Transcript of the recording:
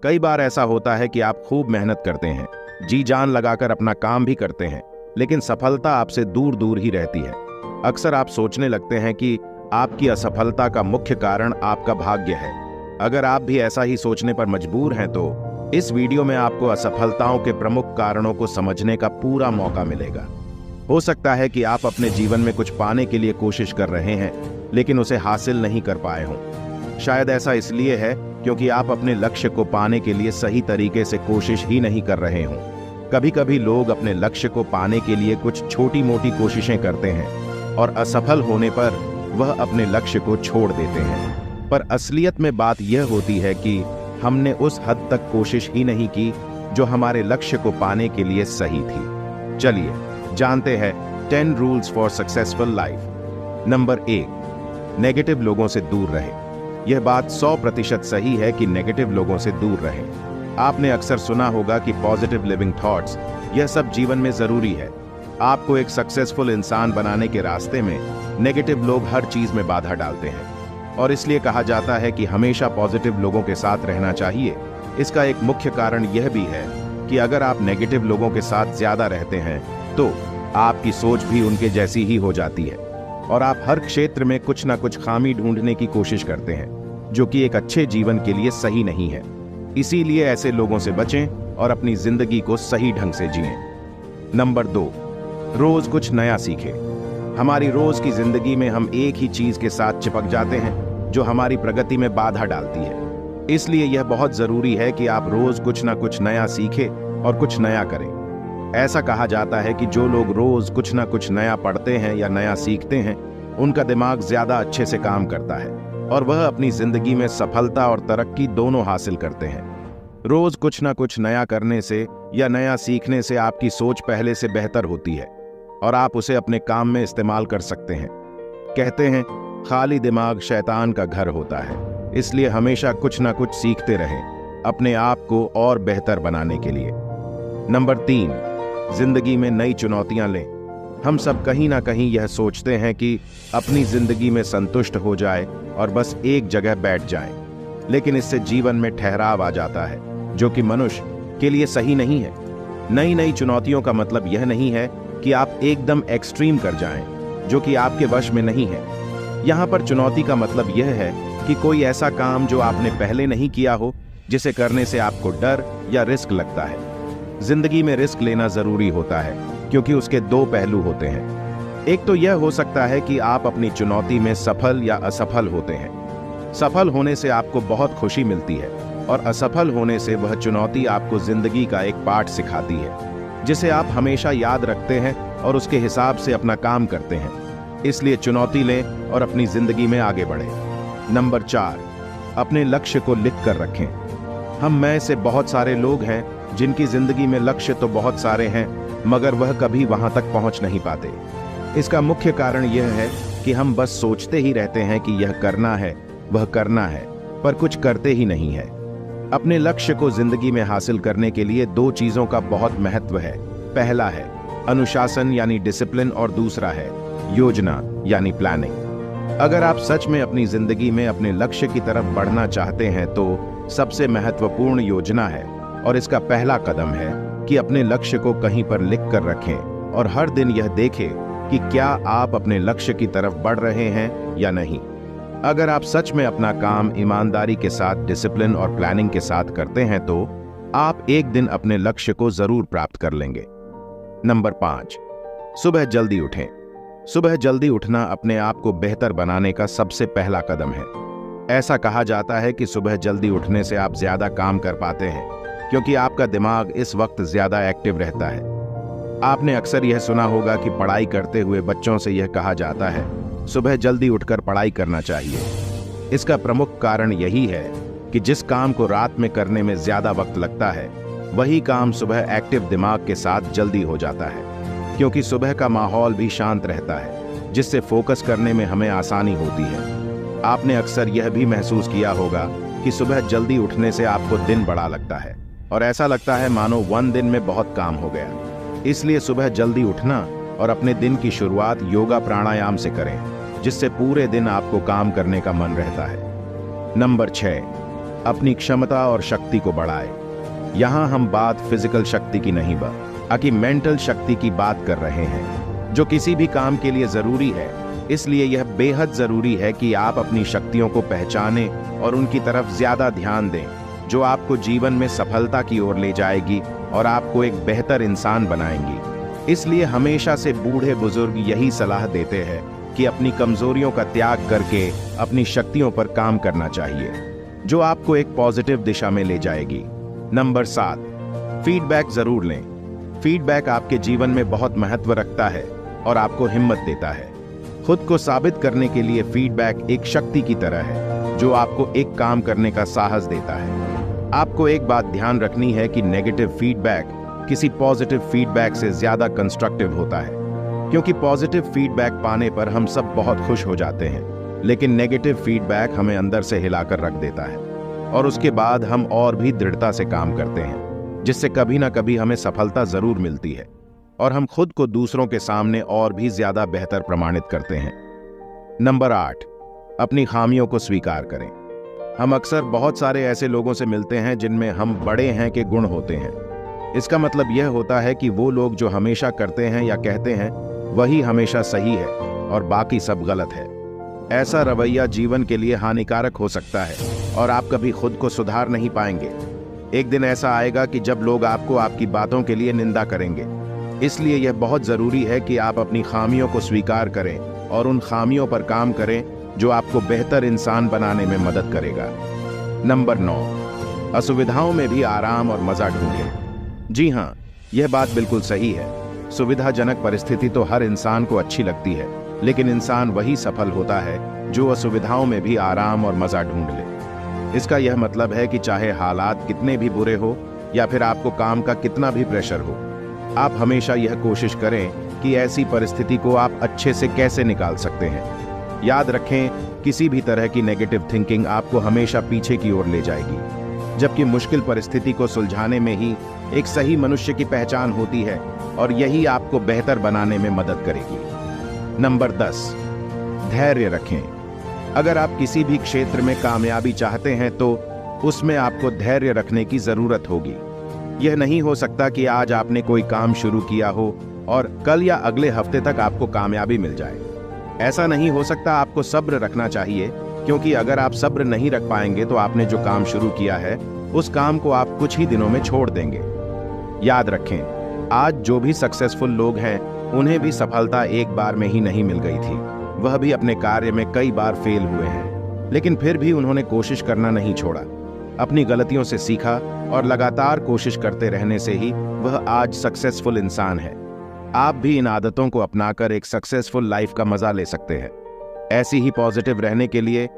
कई बार ऐसा होता है कि आप खूब मेहनत करते हैं, जी जान लगाकर अपना काम भी करते हैं, लेकिन सफलता आपसे दूर दूर ही रहती है। अक्सर आप सोचने लगते हैं कि आपकी असफलता का मुख्य कारण आपका भाग्य है। अगर आप भी ऐसा ही सोचने पर मजबूर हैं तो इस वीडियो में आपको असफलताओं के प्रमुख कारणों को समझने का पूरा मौका मिलेगा। हो सकता है कि आप अपने जीवन में कुछ पाने के लिए कोशिश कर रहे हैं, लेकिन उसे हासिल नहीं कर पाए हों। शायद ऐसा इसलिए है क्योंकि आप अपने लक्ष्य को पाने के लिए सही तरीके से कोशिश ही नहीं कर रहे हों। कभी कभी लोग अपने लक्ष्य को पाने के लिए कुछ छोटी मोटी कोशिशें करते हैं और असफल होने पर वह अपने लक्ष्य को छोड़ देते हैं। पर असलियत में बात यह होती है कि हमने उस हद तक कोशिश ही नहीं की जो हमारे लक्ष्य को पाने के लिए सही थी। चलिए जानते हैं 10 rules for successful life. Number 1, negative लोगों से दूर रहें। यह बात 100% सही है कि नेगेटिव लोगों से दूर रहें। आपने अक्सर सुना होगा कि पॉजिटिव लिविंग थॉट्स, यह सब जीवन में जरूरी है। आपको एक सक्सेसफुल इंसान बनाने के रास्ते में नेगेटिव लोग हर चीज में बाधा डालते हैं और इसलिए कहा जाता है कि हमेशा पॉजिटिव लोगों के साथ रहना चाहिए। इसका एक मुख्य कारण यह भी है कि अगर आप नेगेटिव लोगों के साथ ज्यादा रहते हैं तो आपकी सोच भी उनके जैसी ही हो जाती है और आप हर क्षेत्र में कुछ ना कुछ खामी ढूंढने की कोशिश करते हैं, जो कि एक अच्छे जीवन के लिए सही नहीं है। इसीलिए ऐसे लोगों से बचें और अपनी जिंदगी को सही ढंग से जिएं। नंबर 2, रोज कुछ नया सीखें। हमारी रोज की जिंदगी में हम एक ही चीज के साथ चिपक जाते हैं जो हमारी प्रगति में बाधा डालती है। इसलिए यह बहुत जरूरी है कि आप रोज कुछ ना कुछ नया सीखें और कुछ नया करें। ऐसा कहा जाता है कि जो लोग रोज कुछ ना कुछ नया पढ़ते हैं या नया सीखते हैं, उनका दिमाग ज्यादा अच्छे से काम करता है और वह अपनी जिंदगी में सफलता और तरक्की दोनों हासिल करते हैं। रोज कुछ ना कुछ नया करने से या नया सीखने से आपकी सोच पहले से बेहतर होती है और आप उसे अपने काम में इस्तेमाल कर सकते हैं। कहते हैं खाली दिमाग शैतान का घर होता है, इसलिए हमेशा कुछ ना कुछ सीखते रहें अपने आप को और बेहतर बनाने के लिए। नंबर 3, जिंदगी में नई चुनौतियां लें। हम सब कहीं ना कहीं यह सोचते हैं कि अपनी जिंदगी में संतुष्ट हो जाए और बस एक जगह बैठ जाएं, लेकिन इससे जीवन में ठहराव आ जाता है, जो कि मनुष्य के लिए सही नहीं है। नई नई चुनौतियों का मतलब यह नहीं है कि आप एकदम एक्सट्रीम कर जाएं, जो कि आपके वश में नहीं है। यहाँ पर चुनौती का मतलब यह है कि कोई ऐसा काम जो आपने पहले नहीं किया हो, जिसे करने से आपको डर या रिस्क लगता है। जिंदगी में रिस्क लेना जरूरी होता है क्योंकि उसके 2 पहलू होते हैं। एक तो यह हो सकता है कि आप अपनी चुनौती में सफल या असफल होते हैं। सफल होने से आपको बहुत खुशी मिलती है और असफल होने से वह चुनौती आपको जिंदगी का एक पाठ सिखाती है, जिसे आप हमेशा याद रखते हैं और उसके हिसाब से अपना काम करते हैं। इसलिए चुनौती लें और अपनी जिंदगी में आगे बढ़ें। नंबर 4, अपने लक्ष्य को लिख कर रखें। हम में से बहुत सारे लोग हैं जिनकी जिंदगी में लक्ष्य तो बहुत सारे हैं, मगर वह कभी वहां तक पहुंच नहीं पाते। इसका मुख्य कारण यह है कि हम बस सोचते ही रहते हैं कि यह करना है, वह करना है, पर कुछ करते ही नहीं है। अपने लक्ष्य को जिंदगी में हासिल करने के लिए 2 चीजों का बहुत महत्व है। पहला है अनुशासन यानी डिसिप्लिन और दूसरा है योजना यानी प्लानिंग। अगर आप सच में अपनी जिंदगी में अपने लक्ष्य की तरफ बढ़ना चाहते हैं तो सबसे महत्वपूर्ण योजना है और इसका पहला कदम है कि अपने लक्ष्य को कहीं पर लिख कर रखें और हर दिन यह देखें कि क्या आप अपने लक्ष्य की तरफ बढ़ रहे हैं या नहीं। अगर आप सच में अपना काम ईमानदारी के साथ, डिसिप्लिन और प्लानिंग के साथ करते हैं तो आप एक दिन अपने लक्ष्य को जरूर प्राप्त कर लेंगे। नंबर 5, सुबह जल्दी उठें। सुबह जल्दी उठना अपने आप को बेहतर बनाने का सबसे पहला कदम है। ऐसा कहा जाता है कि सुबह जल्दी उठने से आप ज्यादा काम कर पाते हैं क्योंकि आपका दिमाग इस वक्त ज्यादा एक्टिव रहता है। आपने अक्सर यह सुना होगा कि पढ़ाई करते हुए बच्चों से यह कहा जाता है सुबह जल्दी उठकर पढ़ाई करना चाहिए। इसका प्रमुख कारण यही है कि जिस काम को रात में करने में ज्यादा वक्त लगता है, वही काम सुबह एक्टिव दिमाग के साथ जल्दी हो जाता है, क्योंकि सुबह का माहौल भी शांत रहता है, जिससे फोकस करने में हमें आसानी होती है। आपने अक्सर यह भी महसूस किया होगा कि सुबह जल्दी उठने से आपको दिन बड़ा लगता है और ऐसा लगता है मानो 1 दिन में बहुत काम हो गया। इसलिए सुबह जल्दी उठना और अपने दिन की शुरुआत योगा प्राणायाम से करें, जिससे पूरे दिन आपको काम करने का मन रहता है। नंबर 6, अपनी क्षमता और शक्ति को बढ़ाए। यहाँ हम बात फिजिकल शक्ति की नहीं बल्कि मेंटल शक्ति की बात कर रहे हैं, जो किसी भी काम के लिए जरूरी है। इसलिए यह बेहद जरूरी है कि आप अपनी शक्तियों को पहचानें और उनकी तरफ ज्यादा ध्यान दें, जो आपको जीवन में सफलता की ओर ले जाएगी और आपको एक बेहतर इंसान बनाएंगी। इसलिए हमेशा से बूढ़े बुजुर्ग यही सलाह देते हैं कि अपनी कमजोरियों का त्याग करके अपनी शक्तियों पर काम करना चाहिए, जो आपको एक पॉजिटिव दिशा में ले जाएगी। नंबर 7, फीडबैक जरूर लें। फीडबैक आपके जीवन में बहुत महत्व रखता है और आपको हिम्मत देता है। खुद को साबित करने के लिए फीडबैक एक शक्ति की तरह है, जो आपको एक काम करने का साहस देता है। आपको एक बात ध्यान रखनी है कि नेगेटिव फीडबैक किसी पॉजिटिव फीडबैक से ज्यादा कंस्ट्रक्टिव होता है, क्योंकि पॉजिटिव फीडबैक पाने पर हम सब बहुत खुश हो जाते हैं, लेकिन नेगेटिव फीडबैक हमें अंदर से हिलाकर रख देता है और उसके बाद हम और भी दृढ़ता से काम करते हैं, जिससे कभी ना कभी हमें सफलता जरूर मिलती है और हम खुद को दूसरों के सामने और भी ज्यादा बेहतर प्रमाणित करते हैं। नंबर 8, अपनी खामियों को स्वीकार करें। हम अक्सर बहुत सारे ऐसे लोगों से मिलते हैं जिनमें हम बड़े हैं के गुण होते हैं। इसका मतलब यह होता है कि वो लोग जो हमेशा करते हैं या कहते हैं वही हमेशा सही है और बाकी सब गलत है। ऐसा रवैया जीवन के लिए हानिकारक हो सकता है और आप कभी खुद को सुधार नहीं पाएंगे। एक दिन ऐसा आएगा कि जब लोग आपको आपकी बातों के लिए निंदा करेंगे। इसलिए यह बहुत जरूरी है कि आप अपनी खामियों को स्वीकार करें और उन खामियों पर काम करें जो आपको बेहतर इंसान बनाने में मदद करेगा। नंबर 9, असुविधाओं में भी आराम और मजा ढूंढें। जी हाँ, यह बात बिल्कुल सही है। सुविधाजनक परिस्थिति तो हर इंसान को अच्छी लगती है, लेकिन इंसान वही सफल होता है जो असुविधाओं में भी आराम और मजा ढूंढ ले। इसका यह मतलब है कि चाहे हालात कितने भी बुरे हो या फिर आपको काम का कितना भी प्रेशर हो, आप हमेशा यह कोशिश करें कि ऐसी परिस्थिति को आप अच्छे से कैसे निकाल सकते हैं। याद रखें, किसी भी तरह की नेगेटिव थिंकिंग आपको हमेशा पीछे की ओर ले जाएगी, जबकि मुश्किल परिस्थिति को सुलझाने में ही एक सही मनुष्य की पहचान होती है और यही आपको बेहतर बनाने में मदद करेगी। नंबर 10, धैर्य रखें। अगर आप किसी भी क्षेत्र में कामयाबी चाहते हैं तो उसमें आपको धैर्य रखने की जरूरत होगी। यह नहीं हो सकता कि आज आपने कोई काम शुरू किया हो और कल या अगले हफ्ते तक आपको कामयाबी मिल जाए। ऐसा नहीं हो सकता। आपको सब्र रखना चाहिए, क्योंकि अगर आप सब्र नहीं रख पाएंगे तो आपने जो काम शुरू किया है उस काम को आप कुछ ही दिनों में छोड़ देंगे। याद रखें, आज जो भी सक्सेसफुल लोग हैं उन्हें भी सफलता एक बार में ही नहीं मिल गई थी। वह भी अपने कार्य में कई बार फेल हुए हैं, लेकिन फिर भी उन्होंने कोशिश करना नहीं छोड़ा। अपनी गलतियों से सीखा और लगातार कोशिश करते रहने से ही वह आज सक्सेसफुल इंसान है। आप भी इन आदतों को अपनाकर एक सक्सेसफुल लाइफ का मजा ले सकते हैं। ऐसी ही पॉजिटिव रहने के लिए